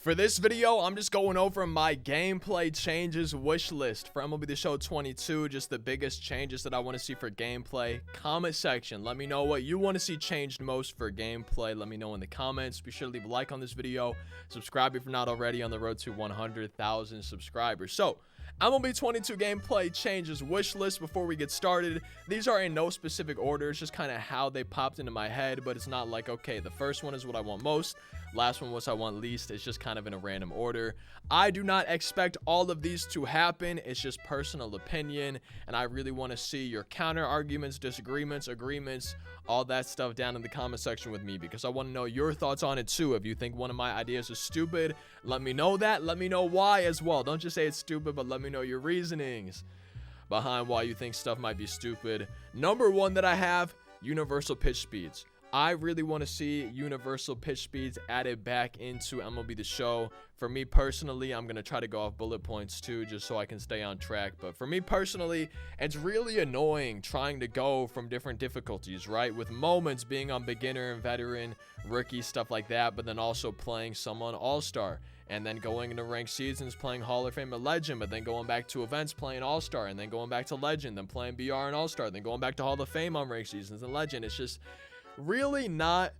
For this video, I'm just going over my gameplay changes wish list for MLB The Show 22, just the biggest changes that I want to see for gameplay. Comment section, let me know what you want to see changed most for gameplay. Let me know in the comments. Be sure to leave a like on this video. Subscribe if you're not already, on the road to 100,000 subscribers. So, MLB 22 gameplay changes wish list. Before we get started, these are in no specific order. It's just kind of how they popped into my head, but it's not like, okay, the first one is what I want most, last one was I want least. It's just kind of in a random order. I do not expect all of these to happen. It's just personal opinion, and I really want to see your counter arguments, disagreements, agreements, all that stuff down in the comment section with me, because I want to know your thoughts on it too. If you think one of my ideas is stupid, let me know that. Let me know why as well. Don't just say it's stupid, but let me know your reasonings behind why you think stuff might be stupid. Number one that I have, universal pitch speeds. I really want to see universal pitch speeds added back into MLB The Show. For me personally, I'm going to try to go off bullet points too, just so I can stay on track. But for me personally, it's really annoying trying to go from different difficulties, right? With moments being on beginner and veteran, rookie, stuff like that, but then also playing someone all-star. And then going into ranked seasons, playing Hall of Fame and Legend, but then going back to events, playing All-Star, and then going back to Legend, then playing BR and All-Star, then going back to Hall of Fame on ranked seasons and Legend. It's just really not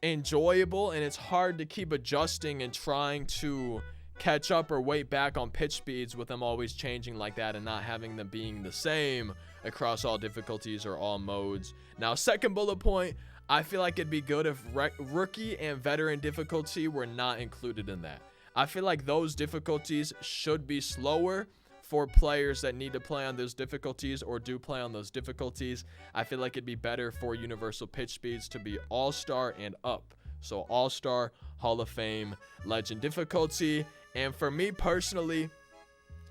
enjoyable, and it's hard to keep adjusting and trying to catch up or wait back on pitch speeds with them always changing like that and not having them being the same across all difficulties or all modes. Now, second bullet point, I feel like it'd be good if rookie and veteran difficulty were not included in that. I feel like those difficulties should be slower for players that need to play on those difficulties or do play on those difficulties. I feel like it'd be better for universal pitch speeds to be all-star and up. So all-star, Hall of Fame, Legend difficulty. And for me personally,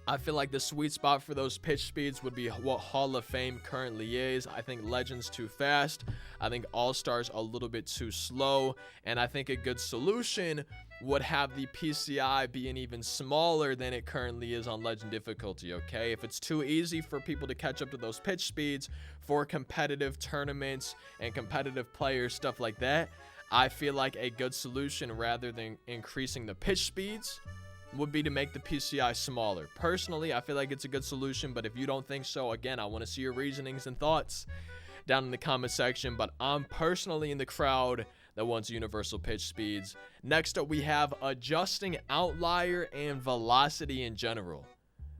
I feel like the sweet spot for those pitch speeds would be what Hall of Fame currently is. I think Legend's too fast. I think All-Star's a little bit too slow. And I think a good solution would have the PCI being even smaller than it currently is on Legend difficulty, okay? If it's too easy for people to catch up to those pitch speeds for competitive tournaments and competitive players, stuff like that, I feel like a good solution, rather than increasing the pitch speeds, would be to make the PCI smaller. Personally, I feel like it's a good solution, but if you don't think so, again, I want to see your reasonings and thoughts down in the comment section. But I'm personally in the crowd that wants universal pitch speeds. Next up, we have adjusting outlier and velocity in general.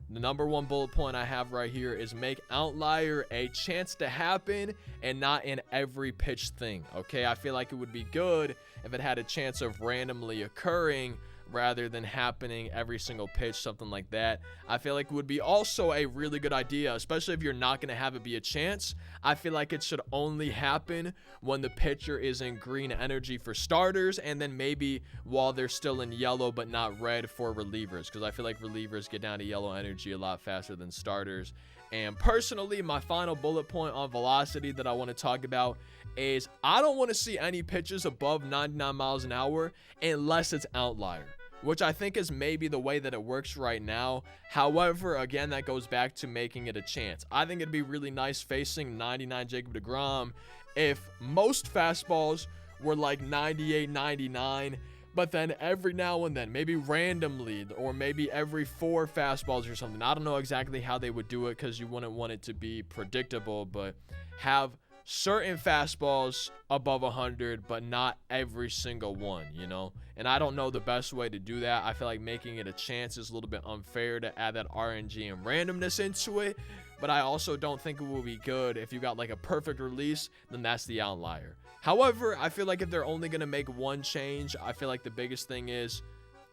The number one bullet point I have right here is make outlier a chance to happen and not in every pitch thing, okay? I feel like it would be good if it had a chance of randomly occurring rather than happening every single pitch, something like that. I feel like it would be also a really good idea, especially if you're not going to have it be a chance. I feel like it should only happen when the pitcher is in green energy for starters, and then maybe while they're still in yellow but not red for relievers, because I feel like relievers get down to yellow energy a lot faster than starters. And personally, my final bullet point on velocity that I want to talk about is I don't want to see any pitches above 99 miles an hour unless it's outlier, which I think is maybe the way that it works right now. However, again, that goes back to making it a chance. I think it'd be really nice facing 99 Jacob deGrom if most fastballs were like 98, 99, but then every now and then, maybe randomly, or maybe every 4 fastballs or something. I don't know exactly how they would do it, because you wouldn't want it to be predictable, but have certain fastballs above 100, but not every single one, you know? And I don't know the best way to do that. I feel like making it a chance is a little bit unfair to add that RNG and randomness into it, but I also don't think it will be good if you got like a perfect release, then that's the outlier. However, I feel like if they're only going to make one change, I feel like the biggest thing is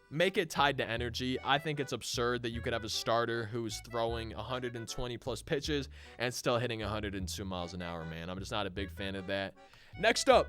make it tied to energy. I think it's absurd that you could have a starter who's throwing 120 plus pitches and still hitting 102 miles an hour, man. I'm just not a big fan of that. Next up,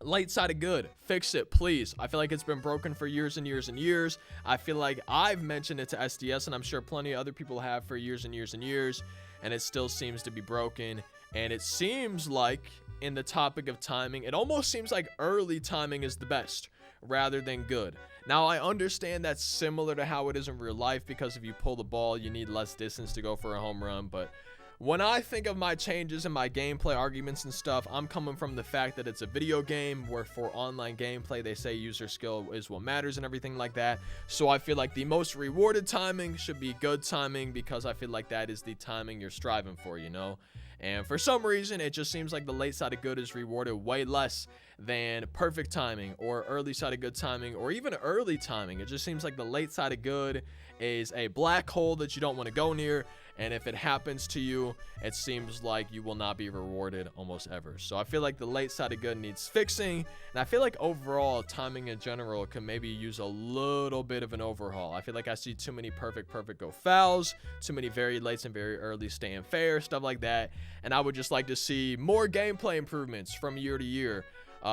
late side of good. Fix it, please. I feel like it's been broken for years and years and years. I feel like I've mentioned it to SDS, and I'm sure plenty of other people have for years and years and years, and it still seems to be broken. And it seems like, in the topic of timing, it almost seems like early timing is the best rather than good. Now, I understand that's similar to how it is in real life, because if you pull the ball, you need less distance to go for a home run, but when I think of my changes and my gameplay arguments and stuff, I'm coming from the fact that it's a video game where for online gameplay, they say user skill is what matters and everything like that. So I feel like the most rewarded timing should be good timing, because I feel like that is the timing you're striving for, you know? And for some reason, it just seems like the late side of good is rewarded way less than perfect timing or early side of good timing or even early timing. It just seems like the late side of good is a black hole that you don't want to go near. And if it happens to you, it seems like you will not be rewarded almost ever. So I feel like the late side of good needs fixing. And I feel like overall, timing in general can maybe use a little bit of an overhaul. I feel like I see too many perfect go fouls, too many very lates and very early staying fair, stuff like that. And I would just like to see more gameplay improvements from year to year,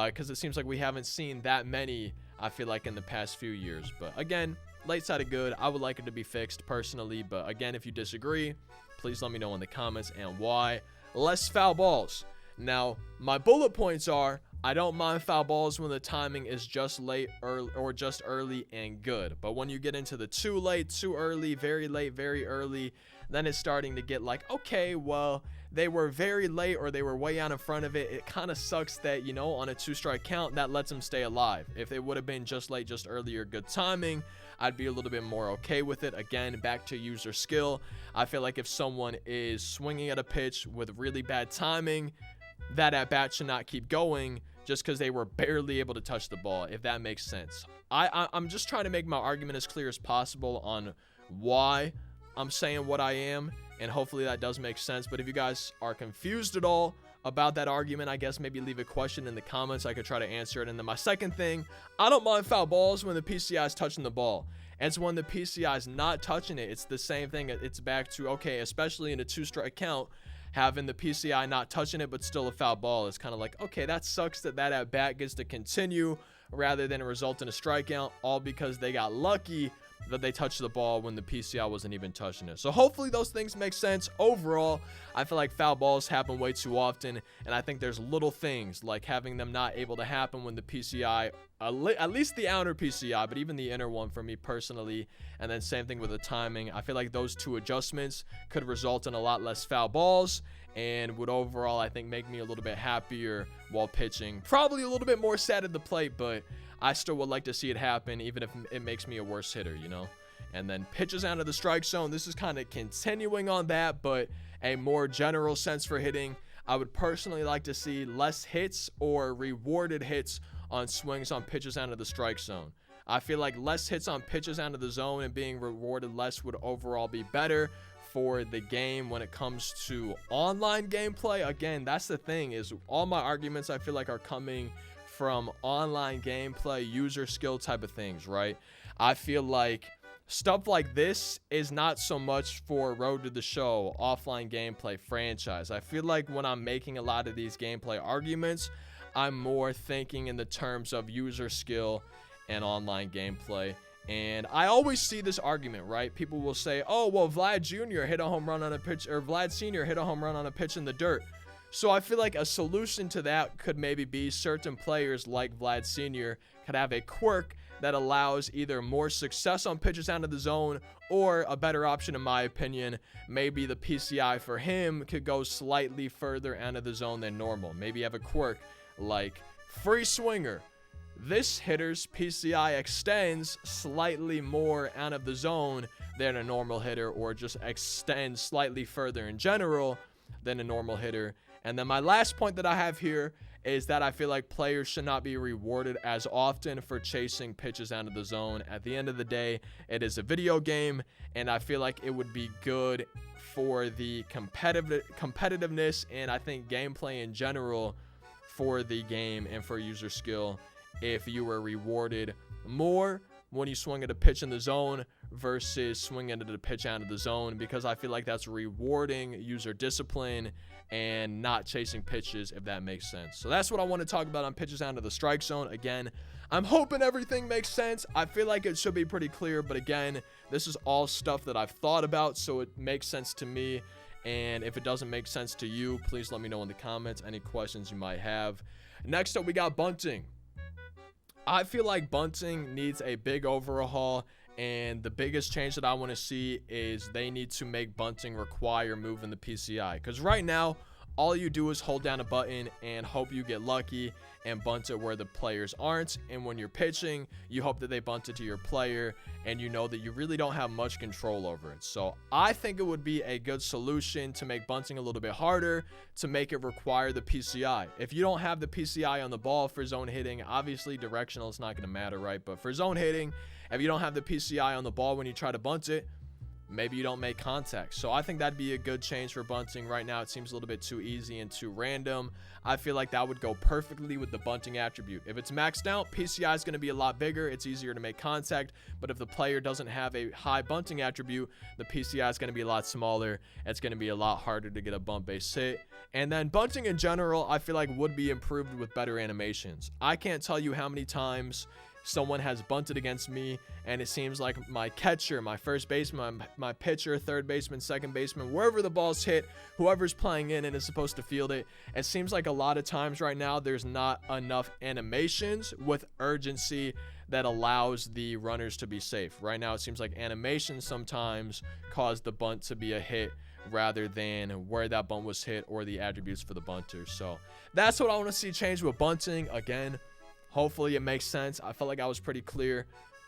because it seems like we haven't seen that many, I feel like, in the past few years. But again, late side of good, I would like it to be fixed personally. But again, if you disagree, please let me know in the comments and why. Less foul balls. Now, my bullet points are, I don't mind foul balls when the timing is just late or just early and good. But when you get into the too late, too early, very late, very early, then it's starting to get like, okay, well, they were very late or they were way out in front of it. It kind of sucks that, you know, on a 2-strike count, that lets them stay alive. If it would have been just late, just early, or good timing, I'd be a little bit more okay with it. Again, back to user skill. I feel like if someone is swinging at a pitch with really bad timing, that at bat should not keep going just because they were barely able to touch the ball, if that makes sense. I'm just trying to make my argument as clear as possible on why I'm saying what I am, and hopefully that does make sense. But if you guys are confused at all about that argument, I guess maybe leave a question in the comments. I could try to answer it. And then my second thing, I don't mind foul balls when the PCI is touching the ball. It's when the PCI is not touching it. It's the same thing. It's back to, okay, especially in a 2-strike count, having the PCI not touching it but still a foul ball is kind of like, okay, that sucks that at bat gets to continue rather than result in a strikeout, all because they got lucky that they touched the ball when the PCI wasn't even touching it. So hopefully those things make sense. Overall, I feel like foul balls happen way too often, and I think there's little things like having them not able to happen when the PCI, at least the outer PCI, but even the inner one for me personally, and then same thing with the timing. I feel like those two adjustments could result in a lot less foul balls and would overall, I think, make me a little bit happier while pitching. Probably a little bit more sad at the plate, but I still would like to see it happen, even if it makes me a worse hitter, you know? And then pitches out of the strike zone. This is kind of continuing on that, but a more general sense for hitting. I would personally like to see less hits or rewarded hits on swings on pitches out of the strike zone. I feel like less hits on pitches out of the zone and being rewarded less would overall be better for the game when it comes to online gameplay. Again, that's the thing, is all my arguments I feel like are coming from online gameplay, user skill type of things, right? I feel like stuff like this is not so much for Road to the Show, offline gameplay, franchise. I feel like when I'm making a lot of these gameplay arguments, I'm more thinking in the terms of user skill and online gameplay. And I always see this argument, right? People will say, oh, well, Vlad Jr. hit a home run on a pitch, or Vlad Sr. hit a home run on a pitch in the dirt. So I feel like a solution to that could maybe be certain players like Vlad Sr. could have a quirk that allows either more success on pitches out of the zone, or a better option, in my opinion, maybe the PCI for him could go slightly further out of the zone than normal. Maybe have a quirk like free swinger. This hitter's PCI extends slightly more out of the zone than a normal hitter, or just extends slightly further in general than a normal hitter. And then my last point that I have here is that I feel like players should not be rewarded as often for chasing pitches out of the zone. At the end of the day, it is a video game, and I feel like it would be good for the competitiveness and I think gameplay in general for the game and for user skill if you were rewarded more when you swing at a pitch in the zone versus swinging at a pitch out of the zone, because I feel like that's rewarding user discipline and not chasing pitches, if that makes sense. So that's what I want to talk about on pitches out of the strike zone. Again, I'm hoping everything makes sense. I feel like it should be pretty clear, but again, this is all stuff that I've thought about, so it makes sense to me. And if it doesn't make sense to you, please let me know in the comments any questions you might have. Next up, we got bunting. I feel like bunting needs a big overhaul And the biggest change that I want to see is they need to make bunting require moving the PCI, because right now all you do is hold down a button and hope you get lucky and bunt it where the players aren't. And when you're pitching, you hope that they bunt it to your player, and you know that you really don't have much control over it. So I think it would be a good solution to make bunting a little bit harder, to make it require the PCI. If you don't have the PCI on the ball for zone hitting, obviously directional is not going to matter, right? But for zone hitting, if you don't have the PCI on the ball when you try to bunt it, maybe you don't make contact. So I think that'd be a good change for bunting. Right now it seems a little bit too easy and too random. I feel like that would go perfectly with the bunting attribute. If it's maxed out, PCI is going to be a lot bigger. It's easier to make contact. But if the player doesn't have a high bunting attribute, the PCI is going to be a lot smaller. It's going to be a lot harder to get a bunt base hit. And then bunting in general, I feel like would be improved with better animations. I can't tell you how many times someone has bunted against me, and it seems like my catcher, my first baseman, my pitcher, third baseman, second baseman, wherever the ball's hit, whoever's playing in and is supposed to field it, it seems like a lot of times right now there's not enough animations with urgency that allows the runners to be safe. Right now it seems like animations sometimes cause the bunt to be a hit rather than where that bunt was hit or the attributes for the bunter. So that's what I want to see change with bunting. Again, hopefully it makes sense. I felt like I was pretty clear.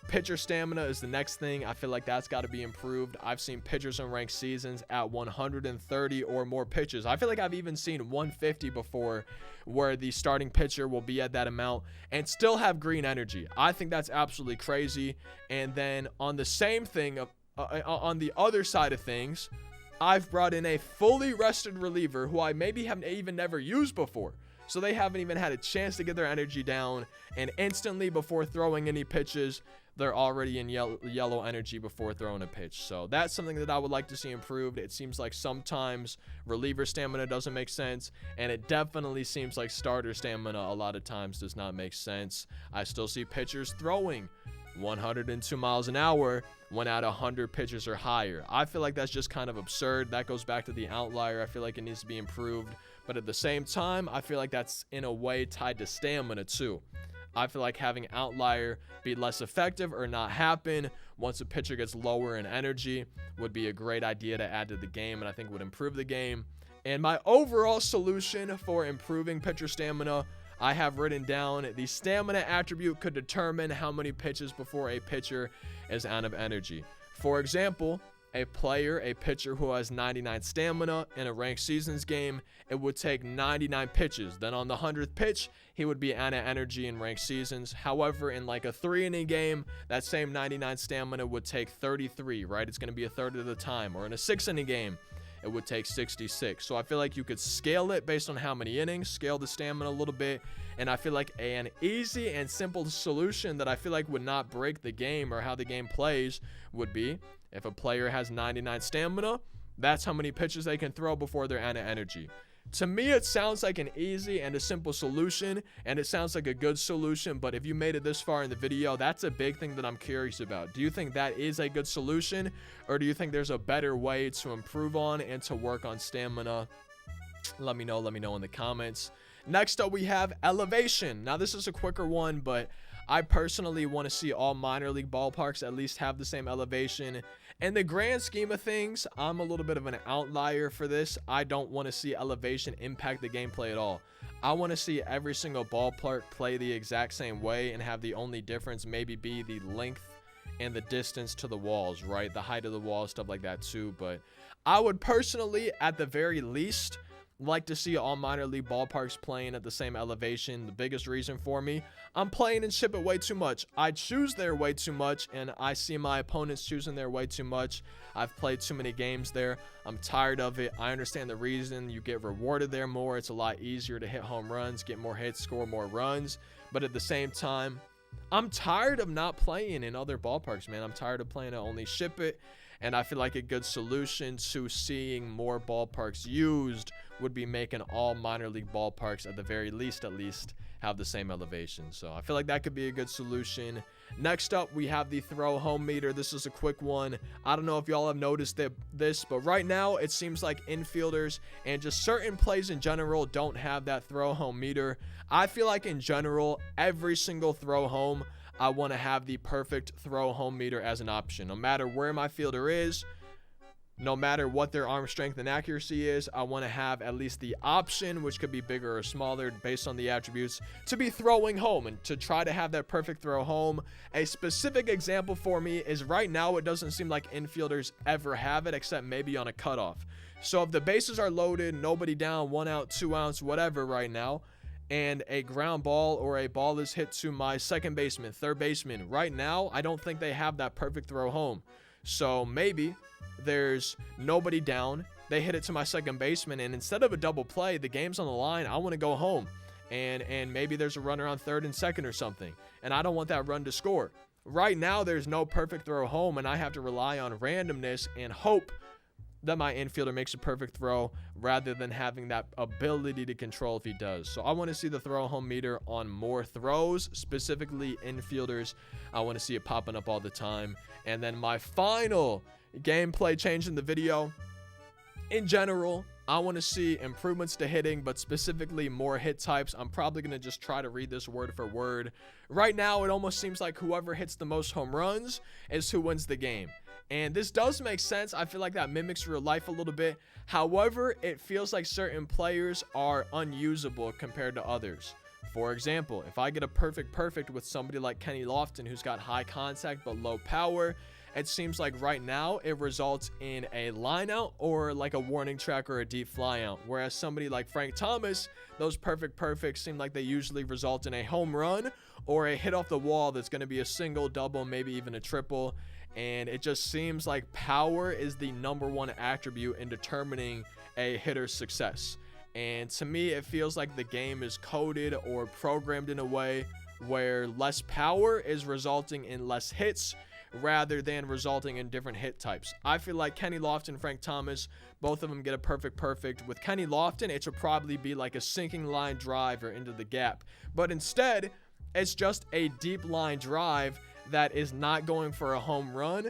Pitcher stamina is the next thing. I feel like that's got to be improved. I've seen pitchers in ranked seasons at 130 or more pitches. I feel like I've even seen 150 before, where the starting pitcher will be at that amount and still have green energy. I think that's absolutely crazy. And then on the same thing, on the other side of things, I've brought in a fully rested reliever who I maybe have even never used before. So they haven't even had a chance to get their energy down, and instantly before throwing any pitches, they're already in yellow energy before throwing a pitch. So that's something that I would like to see improved. It seems like sometimes reliever stamina doesn't make sense, and it definitely seems like starter stamina a lot of times does not make sense. I still see pitchers throwing 102 miles an hour when at 100 pitches or higher. I feel like that's just kind of absurd. That goes back to the outlier. I feel like it needs to be improved. But at the same time, I feel like that's in a way tied to stamina too. I feel like having outlier be less effective or not happen once a pitcher gets lower in energy would be a great idea to add to the game, and I think would improve the game. And my overall solution for improving pitcher stamina, I have written down: the stamina attribute could determine how many pitches before a pitcher is out of energy. For example, a pitcher who has 99 stamina in a ranked seasons game, it would take 99 pitches. Then on the 100th pitch, he would be out of energy in ranked seasons. However, in like a 3-inning game, that same 99 stamina would take 33, right? It's going to be a third of the time. Or in a 6-inning game, it would take 66. So I feel like you could scale it based on how many innings, scale the stamina a little bit. And I feel like an easy and simple solution that I feel like would not break the game or how the game plays would be, if a player has 99 stamina, that's how many pitches they can throw before they're out of energy. To me, it sounds like an easy and a simple solution, and it sounds like a good solution, but if you made it this far in the video, that's a big thing that I'm curious about. Do you think that is a good solution, or do you think there's a better way to improve on and to work on stamina? Let me know in the comments. Next up, we have elevation. Now, this is a quicker one, but I personally want to see all minor league ballparks at least have the same elevation. In the grand scheme of things, I'm a little bit of an outlier for this. I don't want to see elevation impact the gameplay at all. I want to see every single ballpark play the exact same way and have the only difference maybe be the length and the distance to the walls, right? The height of the walls, stuff like that too. But I would personally, at the very least, like to see all minor league ballparks playing at the same elevation. The biggest reason for me, I'm playing and ship it way too much. I choose there way too much, and I see my opponents choosing there way too much. I've played too many games there. I'm tired of it. I understand the reason. You get rewarded there more. It's a lot easier to hit home runs, get more hits, score more runs. But at the same time, I'm tired of not playing in other ballparks, man. I'm tired of playing at only ship it. And I feel like a good solution to seeing more ballparks used would be making all minor league ballparks, at the very least, have the same elevation. So I feel like that could be a good solution. Next up, we have the throw home meter. This is a quick one. I don't know if y'all have noticed this, but right now it seems like infielders and just certain plays in general don't have that throw home meter. I feel like in general, every single throw home, I want to have the perfect throw home meter as an option. No matter where my fielder is, no matter what their arm strength and accuracy is, I want to have at least the option, which could be bigger or smaller based on the attributes, to be throwing home and to try to have that perfect throw home. A specific example for me is right now it doesn't seem like infielders ever have it except maybe on a cutoff. So if the bases are loaded, nobody down, 1 out, 2 outs, whatever right now, and a ground ball or a ball is hit to my second baseman, third baseman, right now I don't think they have that perfect throw home. So maybe there's nobody down, they hit it to my second baseman, and instead of a double play, the game's on the line, I want to go home, and maybe there's a runner on third and second or something, and I don't want that run to score. Right now there's no perfect throw home, and I have to rely on randomness and hope that my infielder makes a perfect throw rather than having that ability to control if he does. So I want to see the throw home meter on more throws, specifically infielders. I want to see it popping up all the time. And then my final gameplay change in the video, in general, I want to see improvements to hitting, but specifically more hit types. I'm probably going to just try to read this word for word. Right now, it almost seems like whoever hits the most home runs is who wins the game. And this does make sense. I feel like that mimics real life a little bit. However, it feels like certain players are unusable compared to others. For example, if I get a perfect with somebody like Kenny Lofton, who's got high contact but low power, it seems like right now it results in a line out or like a warning track or a deep fly out. Whereas somebody like Frank Thomas, those perfects seem like they usually result in a home run or a hit off the wall that's going to be a single, double, maybe even a triple. And it just seems like power is the #1 attribute in determining a hitter's success. And to me, it feels like the game is coded or programmed in a way where less power is resulting in less hits rather than resulting in different hit types. I feel like Kenny Lofton, Frank Thomas, both of them get a perfect. With Kenny Lofton, it should probably be like a sinking line drive or into the gap. But instead, it's just a deep line drive that is not going for a home run.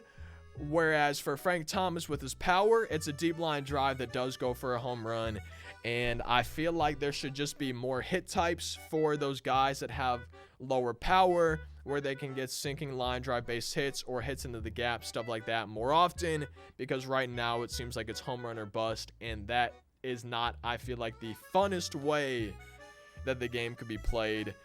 Whereas for Frank Thomas with his power, it's a deep line drive that does go for a home run. And I feel like there should just be more hit types for those guys that have lower power, where they can get sinking line drive base hits or hits into the gap, stuff like that more often, because right now it seems like it's home run or bust, and that is not, I feel like, the funnest way that the game could be played.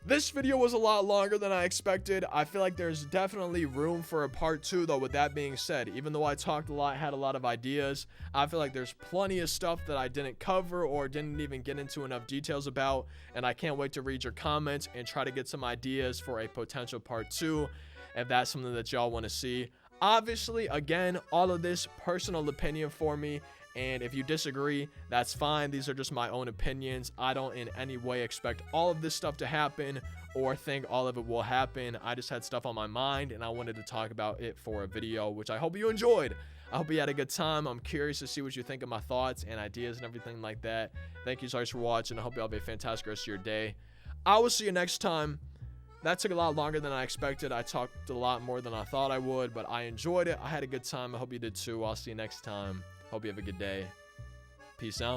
This video was a lot longer than I expected. I feel like there's definitely room for a part 2, though. With that being said, even though I talked a lot, had a lot of ideas, I feel like there's plenty of stuff that I didn't cover or didn't even get into enough details about, and I can't wait to read your comments and try to get some ideas for a potential part 2 if that's something that y'all want to see. Obviously, again, all of this personal opinion for me, and if you disagree, that's fine. These are just my own opinions. I don't in any way expect all of this stuff to happen or think all of it will happen. I just had stuff on my mind and I wanted to talk about it for a video, which I hope you enjoyed. I hope you had a good time. I'm curious to see what you think of my thoughts and ideas and everything like that. Thank you so much for watching. I hope you all have a fantastic rest of your day. I will see you next time. That took a lot longer than I expected. I talked a lot more than I thought I would, but I enjoyed it. I had a good time. I hope you did too. I'll see you next time. Hope you have a good day. Peace out.